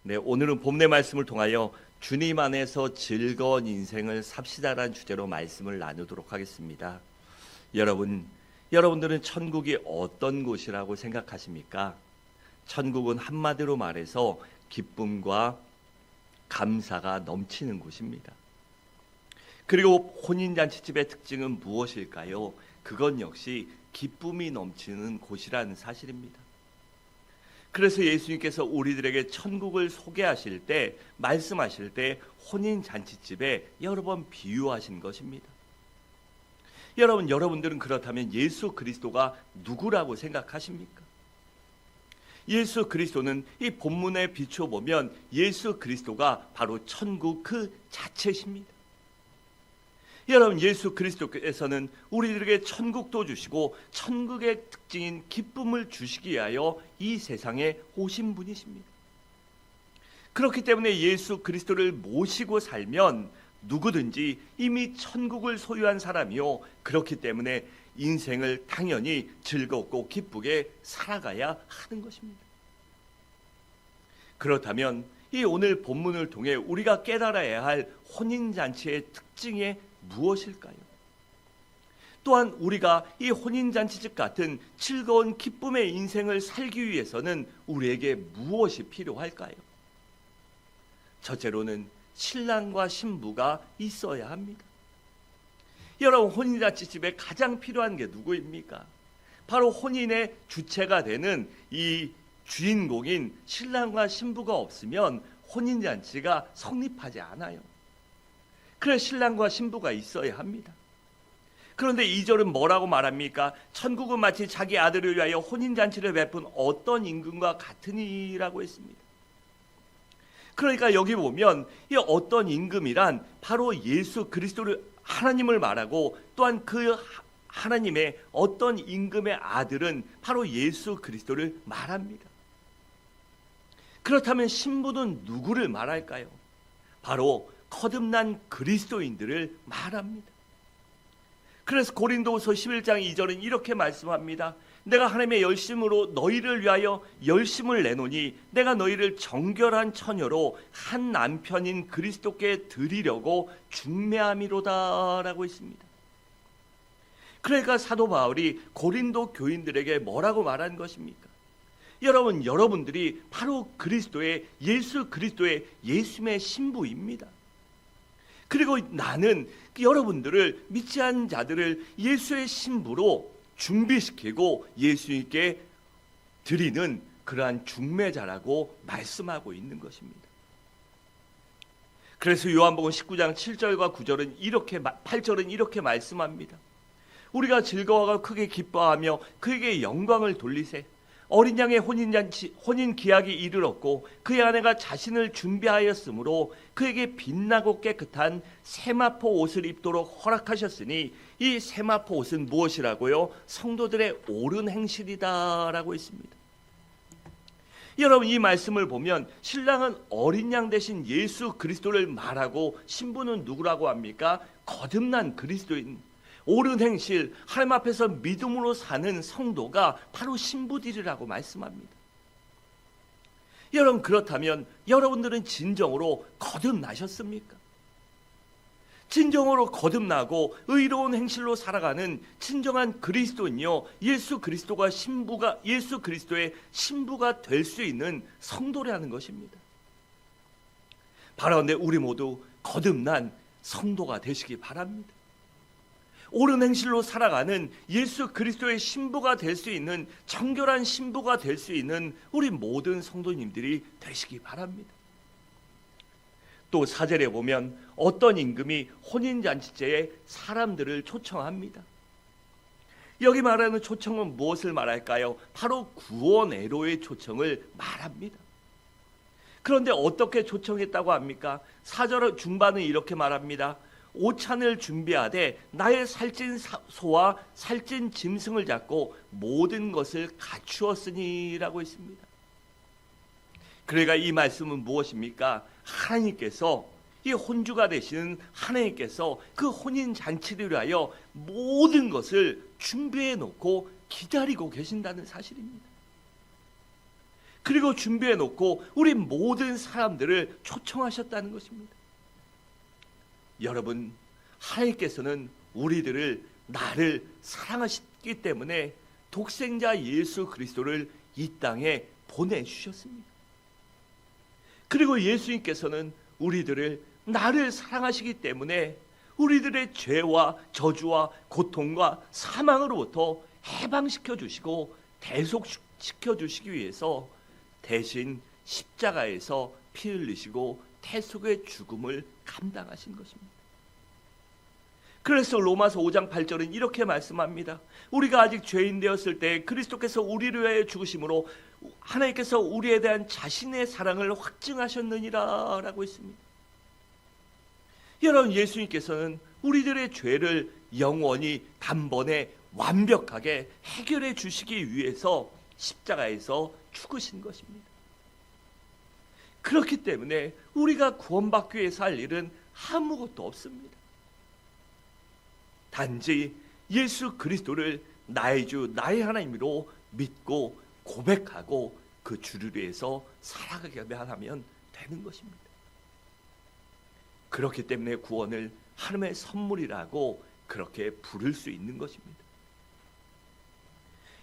네, 오늘은 본문의 말씀을 통하여 주님 안에서 즐거운 인생을 삽시다라는 주제로 말씀을 나누도록 하겠습니다. 여러분들은 천국이 어떤 곳이라고 생각하십니까? 천국은 한마디로 말해서 기쁨과 감사가 넘치는 곳입니다. 그리고 혼인잔치집의 특징은 무엇일까요? 그건 역시 기쁨이 넘치는 곳이라는 사실입니다. 그래서 예수님께서 우리들에게 천국을 소개하실 때, 말씀하실 때 혼인잔치집에 여러 번 비유하신 것입니다. 여러분들은 그렇다면 예수 그리스도가 누구라고 생각하십니까? 예수 그리스도는 이 본문에 비춰보면 예수 그리스도가 바로 천국 그 자체십니다. 여러분, 예수 그리스도께서는 우리들에게 천국도 주시고 천국의 특징인 기쁨을 주시기 위하여 이 세상에 오신 분이십니다. 그렇기 때문에 예수 그리스도를 모시고 살면 누구든지 이미 천국을 소유한 사람이요, 그렇기 때문에 인생을 당연히 즐겁고 기쁘게 살아가야 하는 것입니다. 그렇다면 이 오늘 본문을 통해 우리가 깨달아야 할 혼인잔치의 특징이 무엇일까요? 또한 우리가 이 혼인잔치집 같은 즐거운 기쁨의 인생을 살기 위해서는 우리에게 무엇이 필요할까요? 첫째로는 신랑과 신부가 있어야 합니다. 여러분, 혼인잔치집에 가장 필요한 게 누구입니까? 바로 혼인의 주체가 되는 이 주인공인 신랑과 신부가 없으면 혼인잔치가 성립하지 않아요. 그래서 신랑과 신부가 있어야 합니다. 그런데 2절은 뭐라고 말합니까? 천국은 마치 자기 아들을 위하여 혼인잔치를 베푼 어떤 임금과 같으니라고 했습니다. 그러니까 여기 보면 이 어떤 임금이란 바로 예수 그리스도를, 하나님을 말하고, 또한 그 하나님의 어떤 임금의 아들은 바로 예수 그리스도를 말합니다. 그렇다면 신부는 누구를 말할까요? 바로 거듭난 그리스도인들을 말합니다. 그래서 고린도후서 11장 2절은 이렇게 말씀합니다. 내가 하나님의 열심으로 너희를 위하여 열심을 내노니 내가 너희를 정결한 처녀로 한 남편인 그리스도께 드리려고 중매함이로다 라고 했습니다. 그러니까 사도 바울이 고린도 교인들에게 뭐라고 말한 것입니까? 여러분들이 바로 예수 그리스도의 예수님의 신부입니다. 그리고 나는 여러분들을, 믿지 않은 자들을 예수의 신부로 준비시키고 예수님께 드리는 그러한 중매자라고 말씀하고 있는 것입니다. 그래서 요한복음 19장 7절과 8절은 이렇게 말씀합니다. 우리가 즐거워하고 크게 기뻐하며 그에게 영광을 돌리세. 어린 양의 혼인 기약이 이르렀고 그의 아내가 자신을 준비하였으므로 그에게 빛나고 깨끗한 세마포 옷을 입도록 허락하셨으니 이 세마포 옷은 무엇이라고요? 성도들의 옳은 행실이다라고 했습니다. 여러분, 이 말씀을 보면 신랑은 어린 양 대신 예수 그리스도를 말하고 신부는 누구라고 합니까? 거듭난 그리스도인, 옳은 행실, 하나님 앞에서 믿음으로 사는 성도가 바로 신부들이라고 말씀합니다. 여러분, 그렇다면 여러분들은 진정으로 거듭나셨습니까? 진정으로 거듭나고 의로운 행실로 살아가는 진정한 그리스도인요, 예수 그리스도의 신부가 될 수 있는 성도라는 것입니다. 바라온데 우리 모두 거듭난 성도가 되시기 바랍니다. 옳은 행실로 살아가는 예수 그리스도의 신부가 될 수 있는, 정결한 신부가 될 수 있는 우리 모든 성도님들이 되시기 바랍니다. 또 4절에 보면 어떤 임금이 혼인잔치제에 사람들을 초청합니다. 여기 말하는 초청은 무엇을 말할까요? 바로 구원애로의 초청을 말합니다. 그런데 어떻게 초청했다고 합니까? 4절 중반은 이렇게 말합니다. 오찬을 준비하되 나의 살찐 소와 살찐 짐승을 잡고 모든 것을 갖추었으니라고 했습니다. 그러니까 이 말씀은 무엇입니까? 하나님께서, 이 혼주가 되시는 하나님께서 그 혼인 잔치를 위하여 모든 것을 준비해 놓고 기다리고 계신다는 사실입니다. 그리고 준비해 놓고 우리 모든 사람들을 초청하셨다는 것입니다. 여러분, 하나님께서는 나를 사랑하셨기 때문에 독생자 예수 그리스도를 이 땅에 보내주셨습니다. 그리고 예수님께서는 나를 사랑하시기 때문에 우리들의 죄와 저주와 고통과 사망으로부터 해방시켜 주시고 대속시켜 주시기 위해서 대신 십자가에서 피 흘리시고 대속의 죽음을 감당하신 것입니다. 그래서 로마서 5장 8절은 이렇게 말씀합니다. 우리가 아직 죄인 되었을 때 그리스도께서 우리를 위하여 죽으심으로 하나님께서 우리에 대한 자신의 사랑을 확증하셨느니라 라고 했습니다. 여러분, 예수님께서는 우리들의 죄를 영원히 단번에 완벽하게 해결해 주시기 위해서 십자가에서 죽으신 것입니다. 그렇기 때문에 우리가 구원받기 위해서 할 일은 아무것도 없습니다. 단지 예수 그리스도를 나의 주, 나의 하나님으로 믿고 고백하고 그 주를 위해서 살아가기만 하면 되는 것입니다. 그렇기 때문에 구원을 하나님의 선물이라고 그렇게 부를 수 있는 것입니다.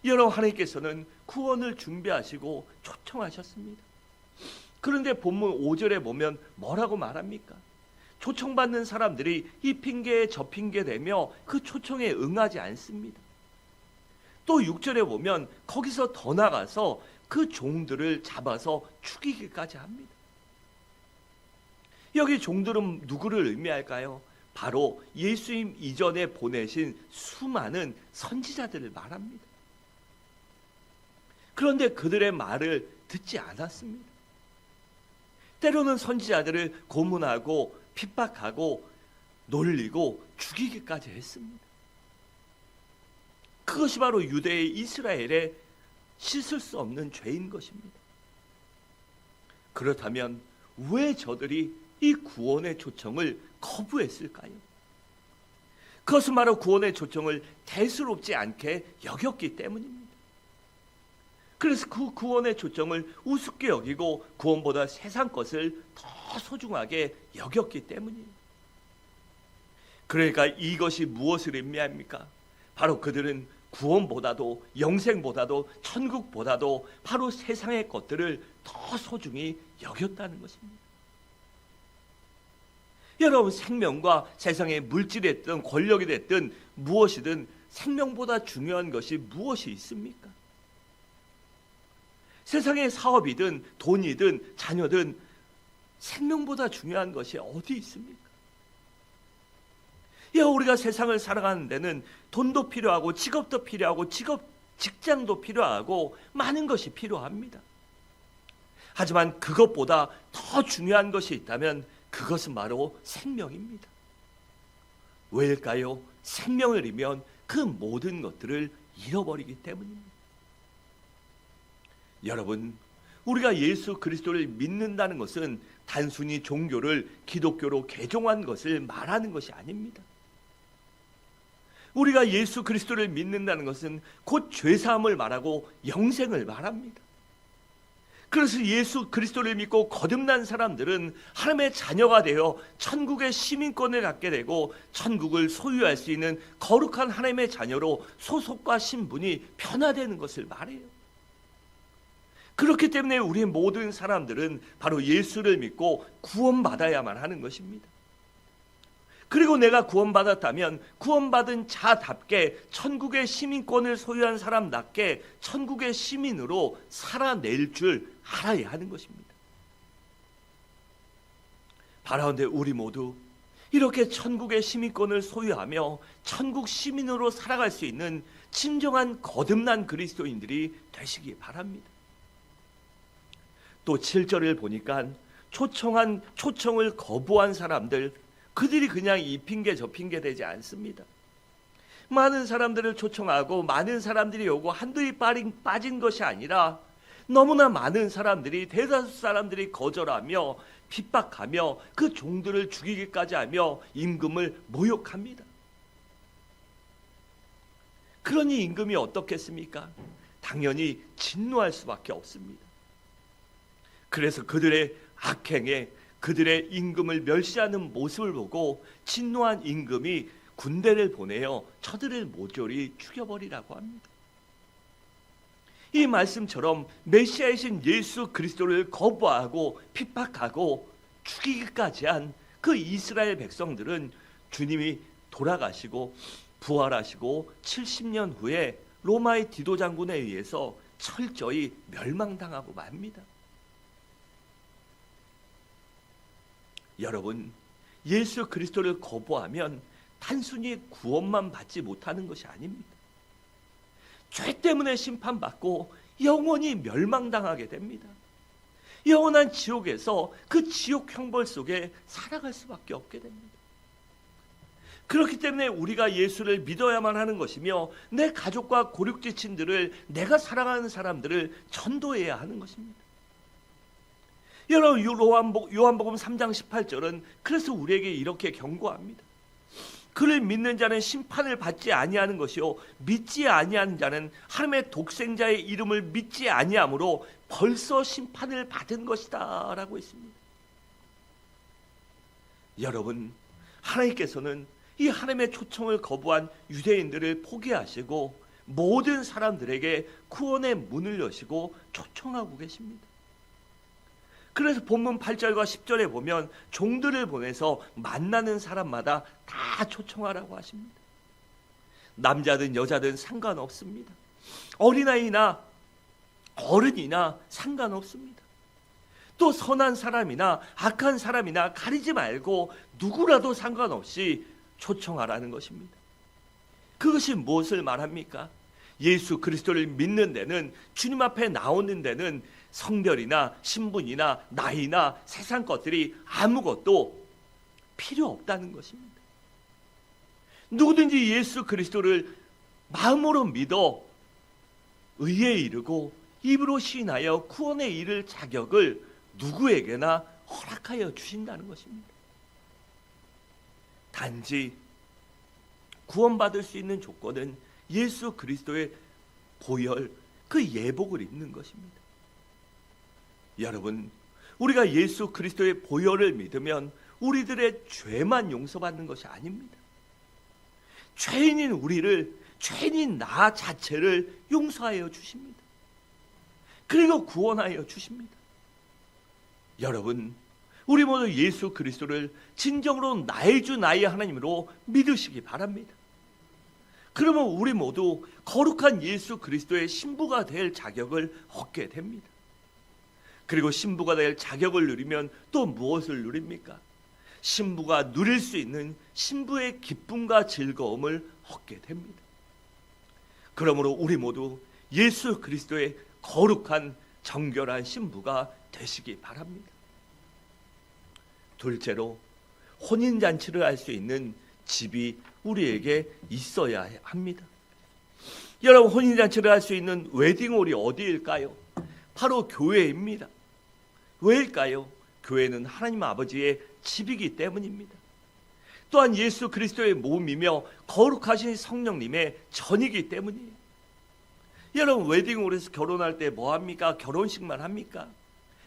여러분, 하나님께서는 구원을 준비하시고 초청하셨습니다. 그런데 본문 5절에 보면 뭐라고 말합니까? 초청받는 사람들이 이 핑계에 저 핑계 대며 그 초청에 응하지 않습니다. 또 6절에 보면 거기서 더 나가서 그 종들을 잡아서 죽이기까지 합니다. 여기 종들은 누구를 의미할까요? 바로 예수님 이전에 보내신 수많은 선지자들을 말합니다. 그런데 그들의 말을 듣지 않았습니다. 때로는 선지자들을 고문하고 핍박하고 놀리고 죽이기까지 했습니다. 그것이 바로 유대의 이스라엘의 씻을 수 없는 죄인 것입니다. 그렇다면 왜 저들이 이 구원의 초청을 거부했을까요? 그것은 바로 구원의 초청을 대수롭지 않게 여겼기 때문입니다. 그래서 그 구원의 초청을 우습게 여기고 구원보다 세상 것을 더 소중하게 여겼기 때문이에요. 그러니까 이것이 무엇을 의미합니까? 바로 그들은 구원보다도 영생보다도 천국보다도 바로 세상의 것들을 더 소중히 여겼다는 것입니다. 여러분, 생명과 세상의 물질이 됐든 권력이 됐든 무엇이든 생명보다 중요한 것이 무엇이 있습니까? 세상의 사업이든 돈이든 자녀든 생명보다 중요한 것이 어디 있습니까? 우리가 세상을 살아가는 데는 돈도 필요하고 직업도 필요하고 직장도 필요하고 많은 것이 필요합니다. 하지만 그것보다 더 중요한 것이 있다면 그것은 바로 생명입니다. 왜일까요? 생명을 잃으면 그 모든 것들을 잃어버리기 때문입니다. 여러분, 우리가 예수 그리스도를 믿는다는 것은 단순히 종교를 기독교로 개종한 것을 말하는 것이 아닙니다. 우리가 예수 그리스도를 믿는다는 것은 곧 죄사함을 말하고 영생을 말합니다. 그래서 예수 그리스도를 믿고 거듭난 사람들은 하나님의 자녀가 되어 천국의 시민권을 갖게 되고 천국을 소유할 수 있는 거룩한 하나님의 자녀로 소속과 신분이 변화되는 것을 말해요. 그렇기 때문에 우리 모든 사람들은 바로 예수를 믿고 구원받아야만 하는 것입니다. 그리고 내가 구원받았다면 구원받은 자답게 천국의 시민권을 소유한 사람답게 천국의 시민으로 살아낼 줄 알아야 하는 것입니다. 바라온데 우리 모두 이렇게 천국의 시민권을 소유하며 천국 시민으로 살아갈 수 있는 진정한 거듭난 그리스도인들이 되시기 바랍니다. 또 7절을 보니까 초청을 거부한 사람들, 그들이 그냥 이 핑계 저 핑계 되지 않습니다. 많은 사람들을 초청하고 많은 사람들이 오고 한둘이 빠진 것이 아니라 너무나 많은 사람들이, 대다수 사람들이 거절하며 핍박하며 그 종들을 죽이기까지 하며 임금을 모욕합니다. 그러니 임금이 어떻겠습니까? 당연히 진노할 수밖에 없습니다. 그래서 그들의 악행에 그들의 임금을 멸시하는 모습을 보고 진노한 임금이 군대를 보내어 저들을 모조리 죽여버리라고 합니다. 이 말씀처럼 메시아이신 예수 그리스도를 거부하고 핍박하고 죽이기까지 한 그 이스라엘 백성들은 주님이 돌아가시고 부활하시고 70년 후에 로마의 디도 장군에 의해서 철저히 멸망당하고 맙니다. 여러분, 예수 그리스도를 거부하면 단순히 구원만 받지 못하는 것이 아닙니다. 죄 때문에 심판받고 영원히 멸망당하게 됩니다. 영원한 지옥에서 그 지옥 형벌 속에 살아갈 수밖에 없게 됩니다. 그렇기 때문에 우리가 예수를 믿어야만 하는 것이며 내 가족과 고륙지친들을, 내가 사랑하는 사람들을 전도해야 하는 것입니다. 여러분, 요한복음 3장 18절은 그래서 우리에게 이렇게 경고합니다. 그를 믿는 자는 심판을 받지 아니하는 것이요 믿지 아니하는 자는 하나님의 독생자의 이름을 믿지 아니하므로 벌써 심판을 받은 것이다 라고 했습니다. 여러분, 하나님께서는 이 하나님의 초청을 거부한 유대인들을 포기하시고 모든 사람들에게 구원의 문을 여시고 초청하고 계십니다. 그래서 본문 8절과 10절에 보면 종들을 보내서 만나는 사람마다 다 초청하라고 하십니다. 남자든 여자든 상관없습니다. 어린아이나 어른이나 상관없습니다. 또 선한 사람이나 악한 사람이나 가리지 말고 누구라도 상관없이 초청하라는 것입니다. 그것이 무엇을 말합니까? 예수 그리스도를 믿는 데는, 주님 앞에 나오는 데는 성별이나 신분이나 나이나 세상 것들이 아무것도 필요 없다는 것입니다. 누구든지 예수 그리스도를 마음으로 믿어 의에 이르고 입으로 시인하여 구원에 이를 자격을 누구에게나 허락하여 주신다는 것입니다. 단지 구원받을 수 있는 조건은 예수 그리스도의 보혈, 그 예복을 입는 것입니다. 여러분, 우리가 예수 그리스도의 보혈을 믿으면 우리들의 죄만 용서받는 것이 아닙니다. 죄인인 우리를, 죄인인 나 자체를 용서하여 주십니다. 그리고 구원하여 주십니다. 여러분, 우리 모두 예수 그리스도를 진정으로 나의 주 나의 하나님으로 믿으시기 바랍니다. 그러면 우리 모두 거룩한 예수 그리스도의 신부가 될 자격을 얻게 됩니다. 그리고 신부가 될 자격을 누리면 또 무엇을 누립니까? 신부가 누릴 수 있는 신부의 기쁨과 즐거움을 얻게 됩니다. 그러므로 우리 모두 예수 그리스도의 거룩한 정결한 신부가 되시기 바랍니다. 둘째로, 혼인잔치를 할 수 있는 집이 우리에게 있어야 합니다. 여러분, 혼인잔치를 할 수 있는 웨딩홀이 어디일까요? 바로 교회입니다. 왜일까요? 교회는 하나님 아버지의 집이기 때문입니다. 또한 예수 그리스도의 몸이며 거룩하신 성령님의 전이기 때문이에요. 여러분, 웨딩홀에서 결혼할 때 뭐합니까? 결혼식만 합니까?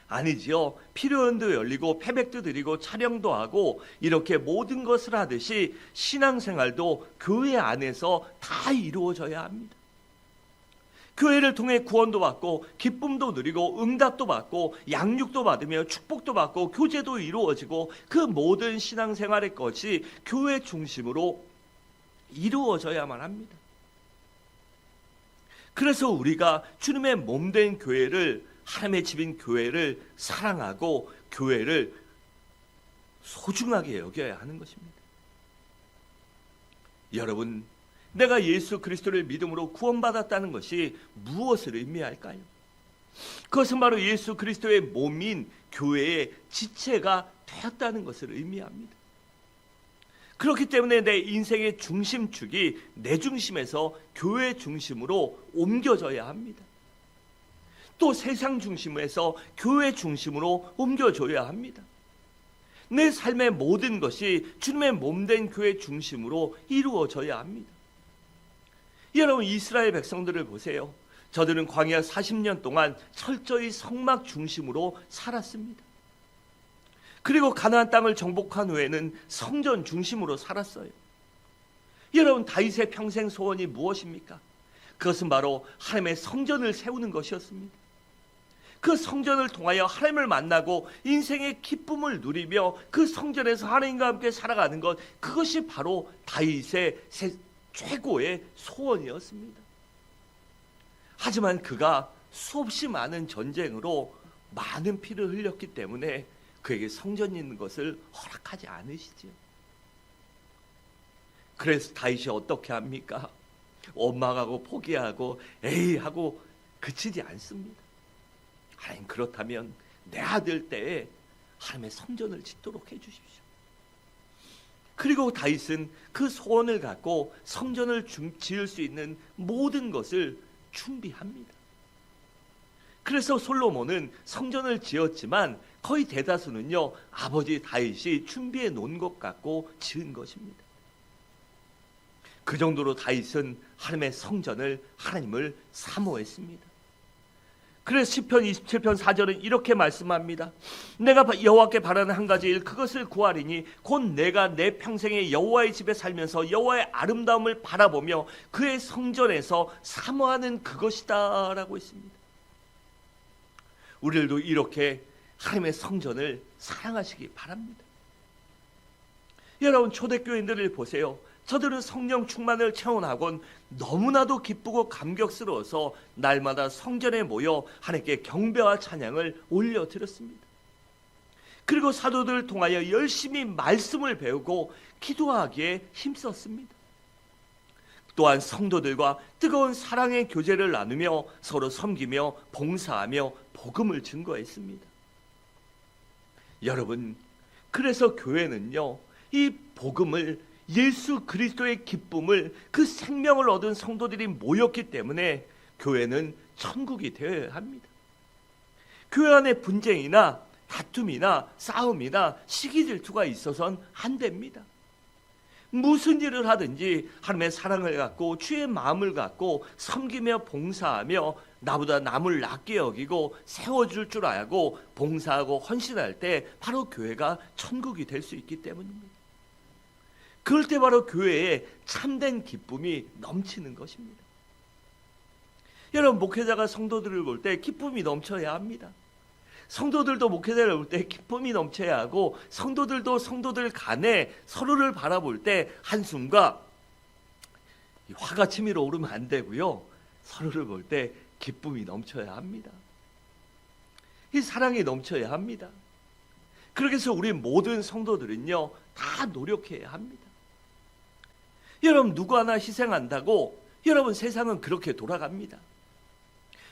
아니지요. 피로연도 열리고 패백도 드리고 촬영도 하고 이렇게 모든 것을 하듯이 신앙생활도 교회 안에서 다 이루어져야 합니다. 교회를 통해 구원도 받고 기쁨도 누리고 응답도 받고 양육도 받으며 축복도 받고 교제도 이루어지고 그 모든 신앙생활의 것이 교회 중심으로 이루어져야만 합니다. 그래서 우리가 주님의 몸된 교회를, 하나님의 집인 교회를 사랑하고 교회를 소중하게 여겨야 하는 것입니다. 여러분, 내가 예수 그리스도를 믿음으로 구원받았다는 것이 무엇을 의미할까요? 그것은 바로 예수 그리스도의 몸인 교회의 지체가 되었다는 것을 의미합니다. 그렇기 때문에 내 인생의 중심축이 내 중심에서 교회 중심으로 옮겨져야 합니다. 또 세상 중심에서 교회 중심으로 옮겨져야 합니다. 내 삶의 모든 것이 주님의 몸된 교회 중심으로 이루어져야 합니다. 여러분, 이스라엘 백성들을 보세요. 저들은 광야 40년 동안 철저히 성막 중심으로 살았습니다. 그리고 가나안 땅을 정복한 후에는 성전 중심으로 살았어요. 여러분, 다윗의 평생 소원이 무엇입니까? 그것은 바로 하나님의 성전을 세우는 것이었습니다. 그 성전을 통하여 하나님을 만나고 인생의 기쁨을 누리며 그 성전에서 하나님과 함께 살아가는 것, 그것이 바로 다윗의 최고의 소원이었습니다. 하지만 그가 수없이 많은 전쟁으로 많은 피를 흘렸기 때문에 그에게 성전이 있는 것을 허락하지 않으시지요. 그래서 다윗이 어떻게 합니까? 원망하고 포기하고 에이 하고 그치지 않습니다. 하나님, 그렇다면 내 아들 때에 하나님의 성전을 짓도록 해주십시오. 그리고 다윗은 그 소원을 갖고 성전을 지을 수 있는 모든 것을 준비합니다. 그래서 솔로몬은 성전을 지었지만 거의 대다수는요, 아버지 다윗이 준비해 놓은 것 갖고 지은 것입니다. 그 정도로 다윗은 하나님의 성전을, 하나님을 사모했습니다. 그래서 시편 27편 4절은 이렇게 말씀합니다. 내가 여호와께 바라는 한 가지 일, 그것을 구하리니 곧 내가 내 평생에 여호와의 집에 살면서 여호와의 아름다움을 바라보며 그의 성전에서 사모하는 그것이다 라고 했습니다. 우리들도 이렇게 하나님의 성전을 사랑하시기 바랍니다. 여러분, 초대교인들을 보세요. 저들은 성령 충만을 체험하곤 너무나도 기쁘고 감격스러워서 날마다 성전에 모여 하나님께 경배와 찬양을 올려드렸습니다. 그리고 사도들을 통하여 열심히 말씀을 배우고 기도하기에 힘썼습니다. 또한 성도들과 뜨거운 사랑의 교제를 나누며 서로 섬기며 봉사하며 복음을 증거했습니다. 여러분, 그래서 교회는요, 이 복음을, 예수 그리스도의 기쁨을, 그 생명을 얻은 성도들이 모였기 때문에 교회는 천국이 되어야 합니다. 교회 안에 분쟁이나 다툼이나 싸움이나 시기 질투가 있어서는 안 됩니다. 무슨 일을 하든지 하나님의 사랑을 갖고 주의 마음을 갖고 섬기며 봉사하며 나보다 남을 낮게 여기고 세워줄 줄 알고 봉사하고 헌신할 때 바로 교회가 천국이 될 수 있기 때문입니다. 그럴 때 바로 교회에 참된 기쁨이 넘치는 것입니다. 여러분, 목회자가 성도들을 볼 때 기쁨이 넘쳐야 합니다. 성도들도 목회자를 볼 때 기쁨이 넘쳐야 하고, 성도들도 성도들 간에 서로를 바라볼 때 한숨과 화가 치밀어 오르면 안 되고요, 서로를 볼 때 기쁨이 넘쳐야 합니다. 이 사랑이 넘쳐야 합니다. 그렇게 해서 우리 모든 성도들은요, 다 노력해야 합니다. 여러분, 누구 하나 희생한다고 여러분 세상은 그렇게 돌아갑니다.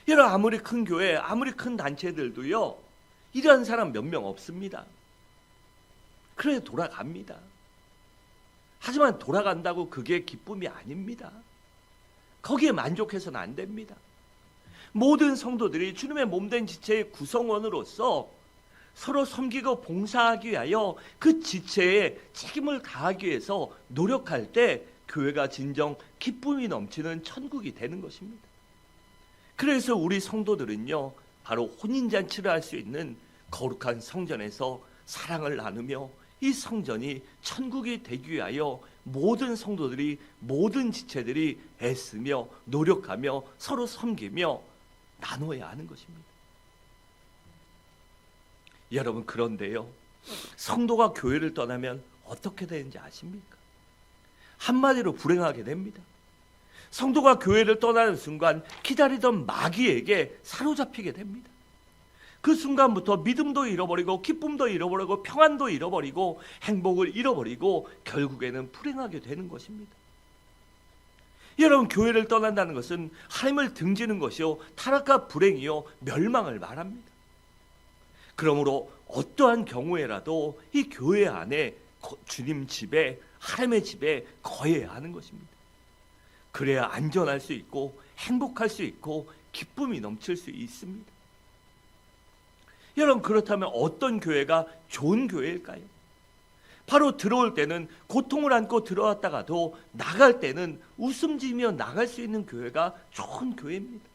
여러분, 아무리 큰 교회, 아무리 큰 단체들도요, 이러한 사람 몇 명 없습니다. 그래 돌아갑니다. 하지만 돌아간다고 그게 기쁨이 아닙니다. 거기에 만족해서는 안 됩니다. 모든 성도들이 주님의 몸된 지체의 구성원으로서 서로 섬기고 봉사하기 위하여 그 지체에 책임을 다하기 위해서 노력할 때 교회가 진정 기쁨이 넘치는 천국이 되는 것입니다. 그래서 우리 성도들은요, 바로 혼인잔치를 할 수 있는 거룩한 성전에서 사랑을 나누며 이 성전이 천국이 되기 위하여 모든 성도들이, 모든 지체들이 애쓰며 노력하며 서로 섬기며 나눠야 하는 것입니다. 여러분, 그런데요, 성도가 교회를 떠나면 어떻게 되는지 아십니까? 한마디로 불행하게 됩니다. 성도가 교회를 떠나는 순간 기다리던 마귀에게 사로잡히게 됩니다. 그 순간부터 믿음도 잃어버리고 기쁨도 잃어버리고 평안도 잃어버리고 행복을 잃어버리고 결국에는 불행하게 되는 것입니다. 여러분, 교회를 떠난다는 것은 하나님을 등지는 것이요, 타락과 불행이요, 멸망을 말합니다. 그러므로 어떠한 경우에라도 이 교회 안에 주님 집에, 하나님의 집에 거해야 하는 것입니다. 그래야 안전할 수 있고 행복할 수 있고 기쁨이 넘칠 수 있습니다. 여러분, 그렇다면 어떤 교회가 좋은 교회일까요? 바로 들어올 때는 고통을 안고 들어왔다가도 나갈 때는 웃음 지으며 나갈 수 있는 교회가 좋은 교회입니다.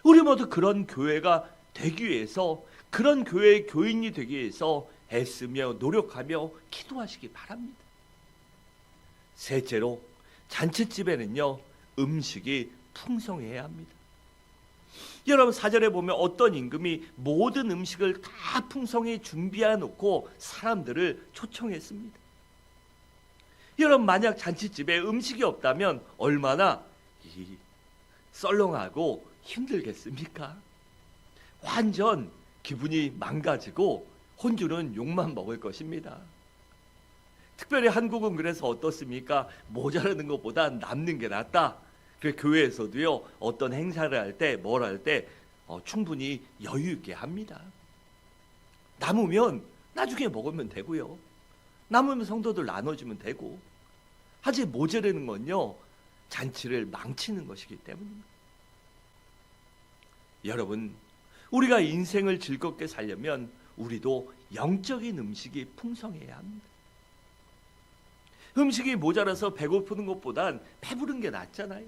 우리 모두 그런 교회가 되기 위해서, 그런 교회의 교인이 되기 위해서 애쓰며 노력하며 기도하시기 바랍니다. 셋째로, 잔칫집에는요, 음식이 풍성해야 합니다. 여러분, 사절에 보면 어떤 임금이 모든 음식을 다 풍성히 준비해 놓고 사람들을 초청했습니다. 여러분, 만약 잔칫집에 음식이 없다면 얼마나 썰렁하고 힘들겠습니까? 완전 기분이 망가지고 혼주는 욕만 먹을 것입니다. 특별히 한국은 그래서 어떻습니까? 모자라는 것보다 남는 게 낫다. 그 교회에서도요, 어떤 행사를 할 때, 뭘 할 때 충분히 여유 있게 합니다. 남으면 나중에 먹으면 되고요. 남으면 성도들 나눠주면 되고. 하지 모자라는 건요, 잔치를 망치는 것이기 때문입니다. 여러분, 우리가 인생을 즐겁게 살려면 우리도 영적인 음식이 풍성해야 합니다. 음식이 모자라서 배고프는 것보단 배부른 게 낫잖아요.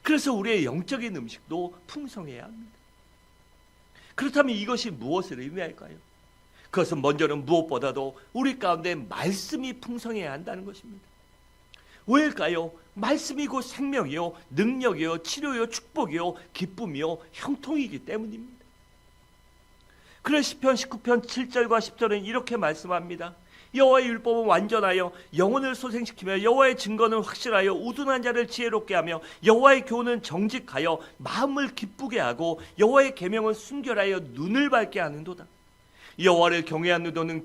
그래서 우리의 영적인 음식도 풍성해야 합니다. 그렇다면 이것이 무엇을 의미할까요? 그것은 먼저는 무엇보다도 우리 가운데 말씀이 풍성해야 한다는 것입니다. 왜일까요? 말씀이 곧 생명이요, 능력이요, 치료요, 축복이요, 기쁨이요, 형통이기 때문입니다. 그래서 시편 19편 7절과 10절은 이렇게 말씀합니다. 여호와의 율법은 완전하여 영혼을 소생시키며 여호와의 증거는 확실하여 우둔한 자를 지혜롭게 하며 여호와의 교훈은 정직하여 마음을 기쁘게 하고 여호와의 계명은 순결하여 눈을 밝게 하는도다. 여호와를 경외하는 너는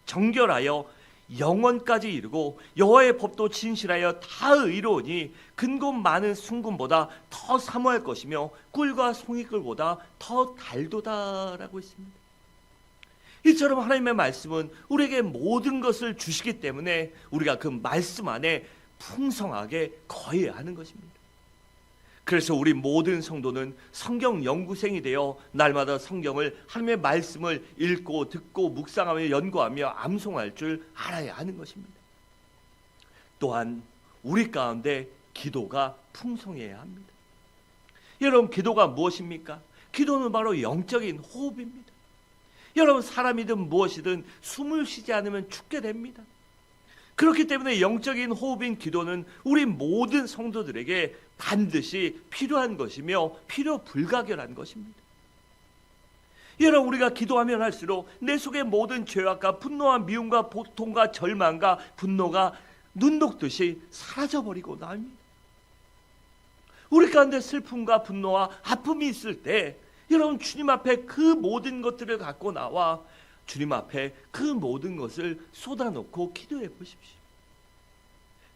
정결하여 영원까지 이르고 여호와의 법도 진실하여 다 의로우니 근곱 많은 순금보다 더 사모할 것이며 꿀과 송이꿀보다 더 달도다라고 했습니다. 이처럼 하나님의 말씀은 우리에게 모든 것을 주시기 때문에 우리가 그 말씀 안에 풍성하게 거해야 하는 것입니다. 그래서 우리 모든 성도는 성경 연구생이 되어 날마다 성경을, 하나님의 말씀을 읽고 듣고 묵상하며 연구하며 암송할 줄 알아야 하는 것입니다. 또한 우리 가운데 기도가 풍성해야 합니다. 여러분, 기도가 무엇입니까? 기도는 바로 영적인 호흡입니다. 여러분, 사람이든 무엇이든 숨을 쉬지 않으면 죽게 됩니다. 그렇기 때문에 영적인 호흡인 기도는 우리 모든 성도들에게 반드시 필요한 것이며 필요 불가결한 것입니다. 여러분, 우리가 기도하면 할수록 내 속의 모든 죄악과 분노와 미움과 고통과 절망과 분노가 눈 녹듯이 사라져버리고 나옵니다. 우리 가운데 슬픔과 분노와 아픔이 있을 때 여러분, 주님 앞에 그 모든 것들을 갖고 나와 주님 앞에 그 모든 것을 쏟아놓고 기도해 보십시오.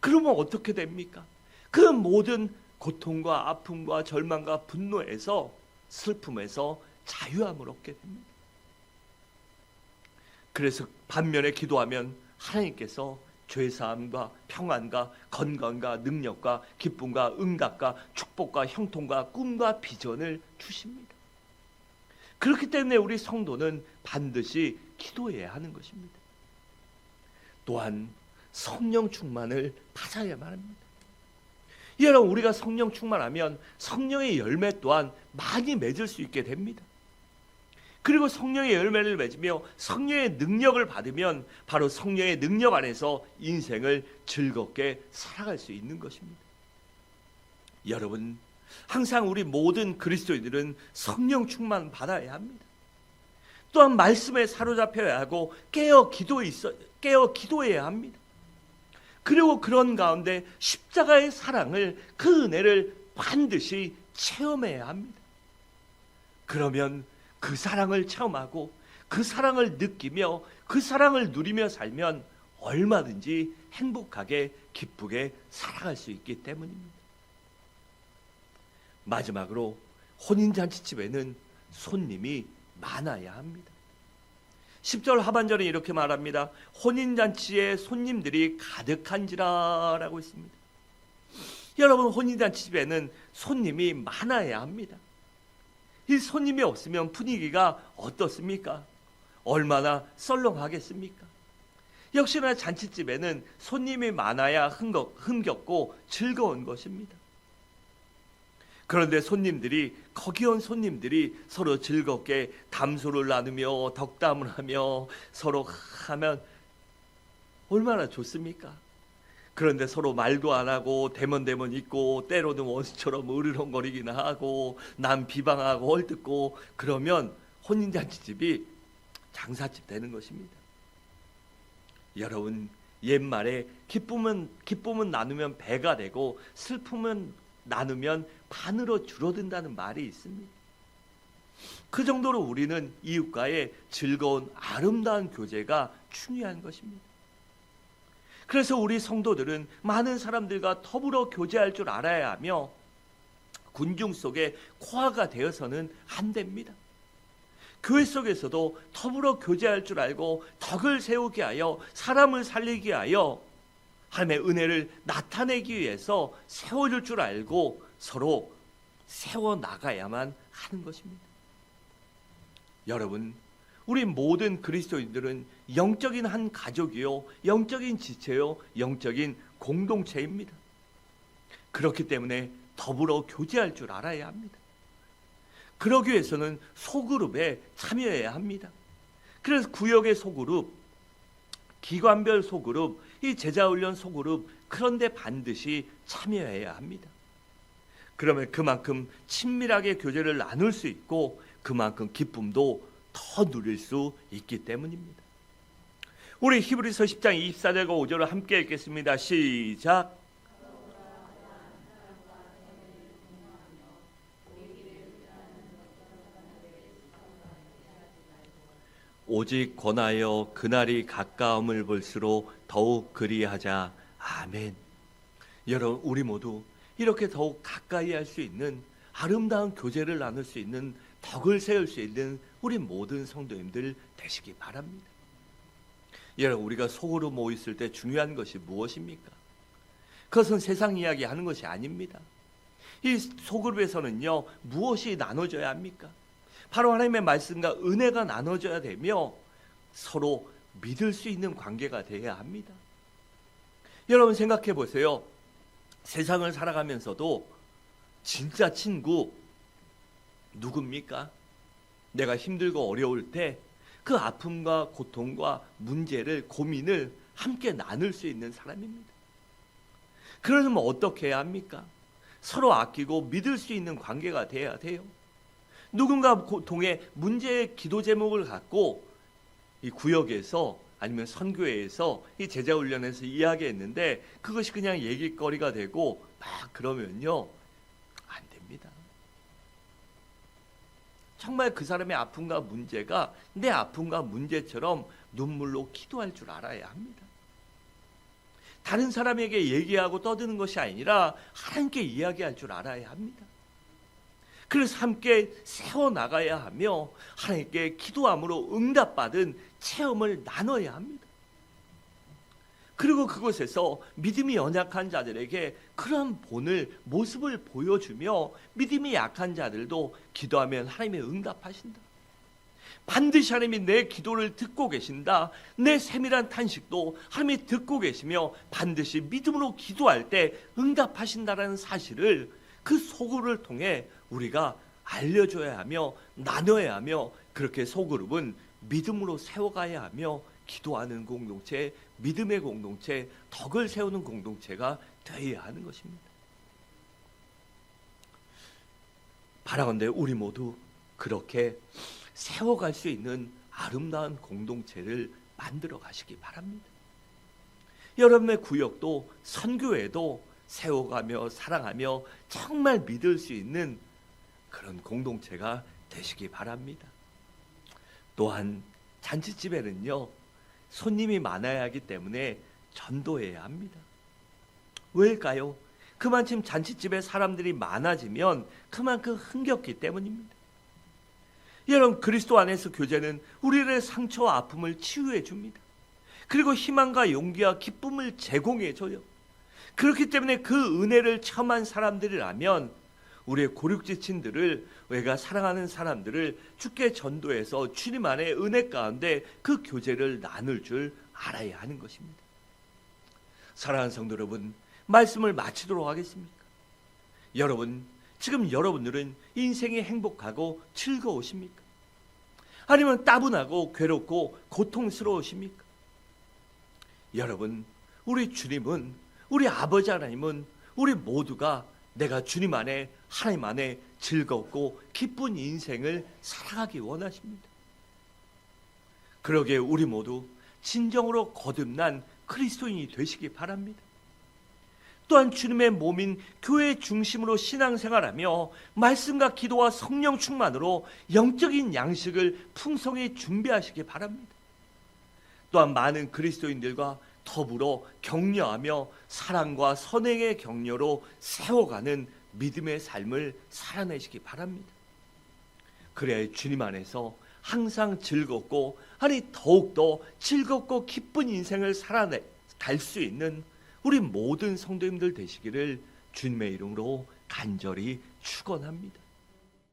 그러면 어떻게 됩니까? 그 모든 고통과 아픔과 절망과 분노에서, 슬픔에서 자유함을 얻게 됩니다. 그래서 반면에 기도하면 하나님께서 죄사함과 평안과 건강과 능력과 기쁨과 응답과 축복과 형통과 꿈과 비전을 주십니다. 그렇기 때문에 우리 성도는 반드시 기도해야 하는 것입니다. 또한 성령 충만을 받아야만 합니다. 여러분, 우리가 성령 충만하면 성령의 열매 또한 많이 맺을 수 있게 됩니다. 그리고 성령의 열매를 맺으며 성령의 능력을 받으면 바로 성령의 능력 안에서 인생을 즐겁게 살아갈 수 있는 것입니다. 여러분, 항상 우리 모든 그리스도인들은 성령 충만 받아야 합니다. 또한 말씀에 사로잡혀야 하고 깨어 기도해야 합니다. 그리고 그런 가운데 십자가의 사랑을, 그 은혜를 반드시 체험해야 합니다. 그러면 그 사랑을 체험하고 그 사랑을 느끼며 그 사랑을 누리며 살면 얼마든지 행복하게 기쁘게 살아갈 수 있기 때문입니다. 마지막으로 혼인잔치집에는 손님이 많아야 합니다. 10절 하반절에 이렇게 말합니다. 혼인잔치에 손님들이 가득한지라 라고 했습니다. 여러분, 혼인잔치집에는 손님이 많아야 합니다. 이 손님이 없으면 분위기가 어떻습니까? 얼마나 썰렁하겠습니까? 역시나 잔치집에는 손님이 많아야 흥겹고 즐거운 것입니다. 그런데 거기 온 손님들이 서로 즐겁게 담소를 나누며 덕담을 하며 서로 하면 얼마나 좋습니까? 그런데 서로 말도 안 하고 대먼대먼 있고 때로는 원수처럼 으르렁거리기나 하고 남 비방하고 헐뜯고 그러면 혼인잔치집이 장사집 되는 것입니다. 여러분, 옛말에 기쁨은 나누면 배가 되고 슬픔은 나누면 반으로 줄어든다는 말이 있습니다. 그 정도로 우리는 이웃과의 즐거운 아름다운 교제가 중요한 것입니다. 그래서 우리 성도들은 많은 사람들과 더불어 교제할 줄 알아야 하며 군중 속에 코아가 되어서는 안 됩니다. 교회 속에서도 더불어 교제할 줄 알고 덕을 세우게 하여 사람을 살리게 하여 하나님의 은혜를 나타내기 위해서 세워줄 줄 알고 서로 세워나가야만 하는 것입니다. 여러분, 우리 모든 그리스도인들은 영적인 한 가족이요, 영적인 지체요, 영적인 공동체입니다. 그렇기 때문에 더불어 교제할 줄 알아야 합니다. 그러기 위해서는 소그룹에 참여해야 합니다. 그래서 구역의 소그룹, 기관별 소그룹, 이 제자훈련 소그룹, 그런데 반드시 참여해야 합니다. 그러면 그만큼 친밀하게 교제를 나눌 수 있고 그만큼 기쁨도 더 누릴 수 있기 때문입니다. 우리 히브리서 10장 24절과 5절을 함께 읽겠습니다. 시작. 오직 권하여 그날이 가까움을 볼수록 더욱 그리하자. 아멘. 여러분, 우리 모두 이렇게 더욱 가까이 할 수 있는 아름다운 교제를 나눌 수 있는 덕을 세울 수 있는 우리 모든 성도님들 되시기 바랍니다. 여러분, 우리가 속으로 모였을 때 중요한 것이 무엇입니까? 그것은 세상 이야기 하는 것이 아닙니다. 이 소그룹에서는요, 무엇이 나눠져야 합니까? 바로 하나님의 말씀과 은혜가 나눠져야 되며 서로 믿을 수 있는 관계가 되어야 합니다. 여러분, 생각해 보세요. 세상을 살아가면서도 진짜 친구 누굽니까? 내가 힘들고 어려울 때 그 아픔과 고통과 문제를, 고민을 함께 나눌 수 있는 사람입니다. 그러면 어떻게 해야 합니까? 서로 아끼고 믿을 수 있는 관계가 돼야 돼요. 누군가 고통의 문제의 기도 제목을 갖고 이 구역에서 아니면 선교회에서 이 제자훈련에서 이야기했는데 그것이 그냥 얘기거리가 되고 막 그러면요, 안 됩니다. 정말 그 사람의 아픔과 문제가 내 아픔과 문제처럼 눈물로 기도할 줄 알아야 합니다. 다른 사람에게 얘기하고 떠드는 것이 아니라 하나님께 이야기할 줄 알아야 합니다. 그래서 함께 세워나가야 하며 하나님께 기도함으로 응답받은 체험을 나눠야 합니다. 그리고 그곳에서 믿음이 연약한 자들에게 그런 모습을 보여주며 믿음이 약한 자들도 기도하면 하나님이 응답하신다. 반드시 하나님이 내 기도를 듣고 계신다. 내 세밀한 탄식도 하나님이 듣고 계시며 반드시 믿음으로 기도할 때 응답하신다라는 사실을 그 소그룹을 통해 우리가 알려줘야 하며 나눠야 하며 그렇게 소그룹은 믿음으로 세워가야 하며 기도하는 공동체, 믿음의 공동체, 덕을 세우는 공동체가 되어야 하는 것입니다. 바라건대 우리 모두 그렇게 세워갈 수 있는 아름다운 공동체를 만들어 가시기 바랍니다. 여러분의 구역도 선교회도 세워가며 사랑하며 정말 믿을 수 있는 그런 공동체가 되시기 바랍니다. 또한 잔치집에는요, 손님이 많아야 하기 때문에 전도해야 합니다. 왜일까요? 그만큼 잔치집에 사람들이 많아지면 그만큼 흥겹기 때문입니다. 여러분, 그리스도 안에서 교제는 우리의 상처와 아픔을 치유해 줍니다. 그리고 희망과 용기와 기쁨을 제공해 줘요. 그렇기 때문에 그 은혜를 체험한 사람들이라면 우리의 고륙지친들을, 우리가 사랑하는 사람들을 주께 전도해서 주님 안의 은혜 가운데 그 교제를 나눌 줄 알아야 하는 것입니다. 사랑하는 성도 여러분, 말씀을 마치도록 하겠습니다. 여러분, 지금 여러분들은 인생이 행복하고 즐거우십니까? 아니면 따분하고 괴롭고 고통스러우십니까? 여러분, 우리 주님은, 우리 아버지 하나님은 우리 모두가 내가 주님 안에, 하나님 안에 즐겁고 기쁜 인생을 살아가기 원하십니다. 그러기에 우리 모두 진정으로 거듭난 그리스도인이 되시기 바랍니다. 또한 주님의 몸인 교회 중심으로 신앙생활하며 말씀과 기도와 성령 충만으로 영적인 양식을 풍성히 준비하시기 바랍니다. 또한 많은 그리스도인들과 더불어 격려하며 사랑과 선행의 격려로 세워가는 믿음의 삶을 살아내시기 바랍니다. 그래야 주님 안에서 항상 즐겁고, 아니 더욱더 즐겁고 기쁜 인생을 살아갈 수 있는 우리 모든 성도님들 되시기를 주님의 이름으로 간절히 축원합니다.